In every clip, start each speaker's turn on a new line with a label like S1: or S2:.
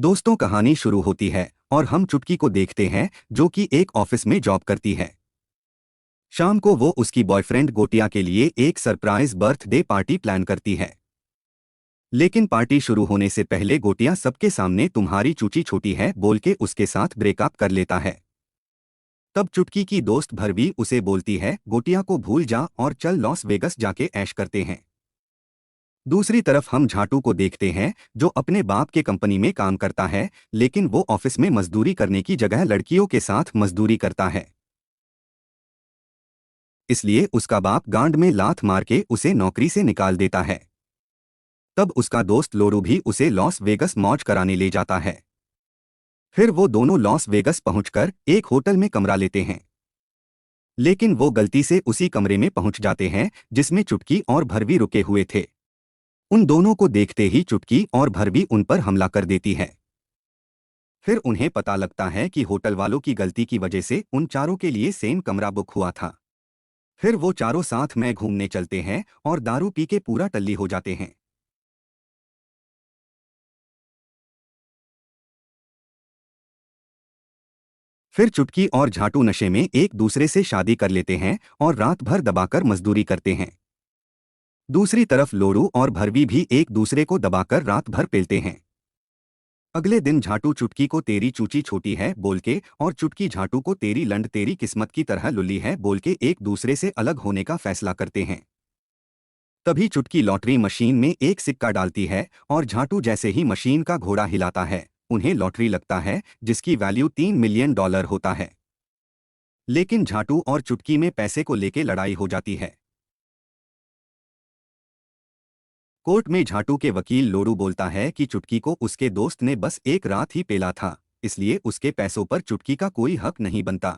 S1: दोस्तों, कहानी शुरू होती है और हम चुटकी को देखते हैं जो कि एक ऑफिस में जॉब करती है। शाम को वो उसकी बॉयफ्रेंड गोटिया के लिए एक सरप्राइज बर्थडे पार्टी प्लान करती है। लेकिन पार्टी शुरू होने से पहले गोटिया सबके सामने तुम्हारी चूची छोटी है बोल के उसके साथ ब्रेकअप कर लेता है। तब चुटकी की दोस्त भरवी उसे बोलती है, गोटिया को भूल जा और चल लॉस वेगस जाके ऐश करते हैं। दूसरी तरफ हम झाटू को देखते हैं जो अपने बाप के कंपनी में काम करता है, लेकिन वो ऑफिस में मजदूरी करने की जगह लड़कियों के साथ मजदूरी करता है। इसलिए उसका बाप गांड में लात मार के उसे नौकरी से निकाल देता है। तब उसका दोस्त लोरू भी उसे लॉस वेगस मौज कराने ले जाता है। फिर वो दोनों लॉस वेगस पहुंचकर एक होटल में कमरा लेते हैं। लेकिन वो गलती से उसी कमरे में पहुंच जाते हैं जिसमें चुटकी और भरवी रुके हुए थे। उन दोनों को देखते ही चुटकी और भरवी उन पर हमला कर देती है। फिर उन्हें पता लगता है कि होटल वालों की गलती की वजह से उन चारों के लिए सेम कमरा बुक हुआ था। फिर वो चारों साथ में घूमने चलते हैं और दारू पी के पूरा टल्ली हो जाते हैं। फिर चुटकी और झाटू नशे में एक दूसरे से शादी कर लेते हैं और रात भर दबाकर मजदूरी करते हैं। दूसरी तरफ लोरू और भरवी भी एक दूसरे को दबाकर रात भर पेलते हैं। अगले दिन झाटू चुटकी को तेरी चूची छोटी है बोल के और चुटकी झाटू को तेरी लंड तेरी किस्मत की तरह लुल्ली है बोल के एक दूसरे से अलग होने का फैसला करते हैं। तभी चुटकी लॉटरी मशीन में एक सिक्का डालती है और झाटू जैसे ही मशीन का घोड़ा हिलाता है उन्हें लॉटरी लगता है जिसकी वैल्यू $3 मिलियन होता है। लेकिन झाटू और चुटकी में पैसे को लेके लड़ाई हो जाती है। कोर्ट में झाटू के वकील लोरू बोलता है कि चुटकी को उसके दोस्त ने बस एक रात ही पेला था, इसलिए उसके पैसों पर चुटकी का कोई हक नहीं बनता।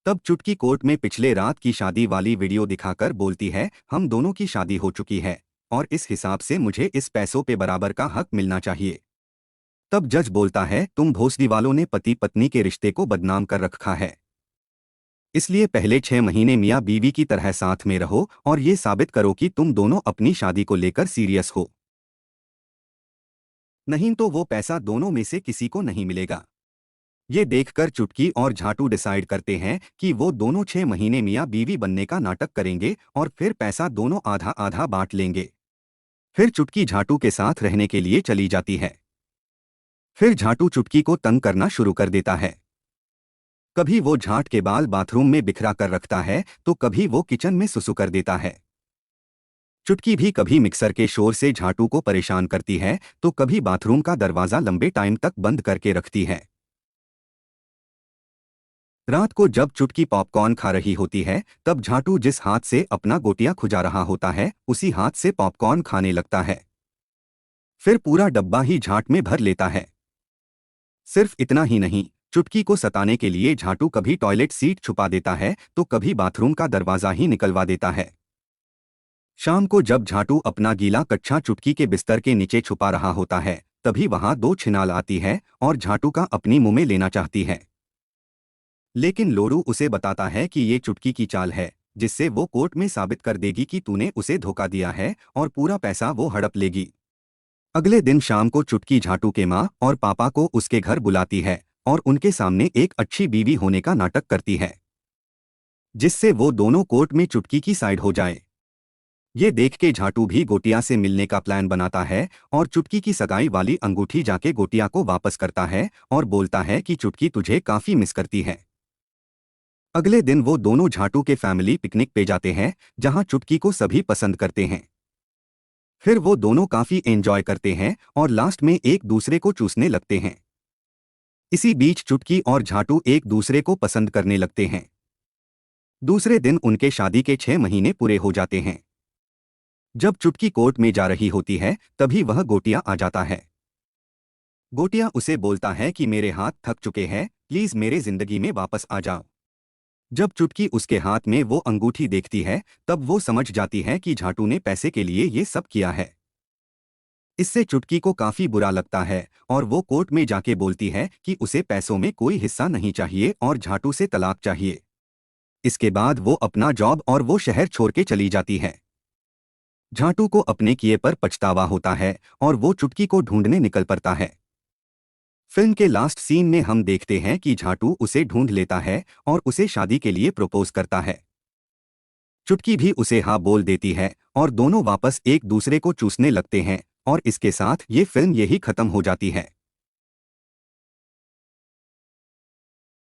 S1: तब चुटकी कोर्ट में पिछले रात की शादी वाली वीडियो दिखाकर बोलती है, हम दोनों की शादी हो चुकी है और इस हिसाब से मुझे इस पैसों पे बराबर का हक मिलना चाहिए। तब जज बोलता है, तुम भोसडी वालों ने पति पत्नी के रिश्ते को बदनाम कर रखा है, इसलिए पहले 6 महीने मियाँ बीवी की तरह साथ में रहो और ये साबित करो कि तुम दोनों अपनी शादी को लेकर सीरियस हो, नहीं तो वो पैसा दोनों में से किसी को नहीं मिलेगा। ये देखकर चुटकी और झाटू डिसाइड करते हैं कि वो दोनों 6 महीने मियाँ बीवी बनने का नाटक करेंगे और फिर पैसा दोनों आधा आधा बांट लेंगे। फिर चुटकी झाटू के साथ रहने के लिए चली जाती है। फिर झाटू चुटकी को तंग करना शुरू कर देता है। कभी वो झाट के बाल बाथरूम में बिखरा कर रखता है तो कभी वो किचन में सुसु कर देता है। चुटकी भी कभी मिक्सर के शोर से झाटू को परेशान करती है तो कभी बाथरूम का दरवाज़ा लंबे टाइम तक बंद करके रखती है। रात को जब चुटकी पॉपकॉर्न खा रही होती है तब झाटू जिस हाथ से अपना गोटियां खुजा रहा होता है उसी हाथ से पॉपकॉर्न खाने लगता है। फिर पूरा डब्बा ही झाट में भर लेता है। सिर्फ इतना ही नहीं, चुटकी को सताने के लिए झाटू कभी टॉयलेट सीट छुपा देता है तो कभी बाथरूम का दरवाज़ा ही निकलवा देता है। शाम को जब झाटू अपना गीला कच्छा चुटकी के बिस्तर के नीचे छुपा रहा होता है तभी वहां दो छिनाल आती है और झाटू का अपनी मुंह में लेना चाहती है। लेकिन लोरू उसे बताता है कि ये चुटकी की चाल है जिससे वो कोर्ट में साबित कर देगी कि तूने उसे धोखा दिया है और पूरा पैसा वो हड़प लेगी। अगले दिन शाम को चुटकी झाटू के माँ और पापा को उसके घर बुलाती है और उनके सामने एक अच्छी बीवी होने का नाटक करती है जिससे वो दोनों कोर्ट में चुटकी की साइड हो जाए। ये देख के झाटू भी गोटिया से मिलने का प्लान बनाता है और चुटकी की सगाई वाली अंगूठी जाके गोटिया को वापस करता है और बोलता है कि चुटकी तुझे काफी मिस करती है। अगले दिन वो दोनों झाटू के फैमिली पिकनिक पे जाते हैं जहां चुटकी को सभी पसंद करते हैं। फिर वो दोनों काफी एंजॉय करते हैं और लास्ट में एक दूसरे को चूसने लगते हैं। इसी बीच चुटकी और झाटू एक दूसरे को पसंद करने लगते हैं। दूसरे दिन उनके शादी के 6 महीने पूरे हो जाते हैं। जब चुटकी कोर्ट में जा रही होती है तभी वह गोटिया आ जाता है। गोटिया उसे बोलता है कि मेरे हाथ थक चुके हैं, प्लीज मेरे जिंदगी में वापस आ जाओ। जब चुटकी उसके हाथ में वो अंगूठी देखती है तब वो समझ जाती है कि झाटू ने पैसे के लिए ये सब किया है। इससे चुटकी को काफी बुरा लगता है और वो कोर्ट में जाके बोलती है कि उसे पैसों में कोई हिस्सा नहीं चाहिए और झाटू से तलाक चाहिए। इसके बाद वो अपना जॉब और वो शहर छोड़ के चली जाती है। झाटू को अपने किए पर पछतावा होता है और वो चुटकी को ढूंढने निकल पड़ता है। फिल्म के लास्ट सीन में हम देखते हैं कि झांटू उसे ढूंढ लेता है और उसे शादी के लिए प्रपोज करता है। चुटकी भी उसे हाँ बोल देती है और दोनों वापस एक दूसरे को चूसने लगते हैं और इसके साथ ये फिल्म यही खत्म हो जाती है।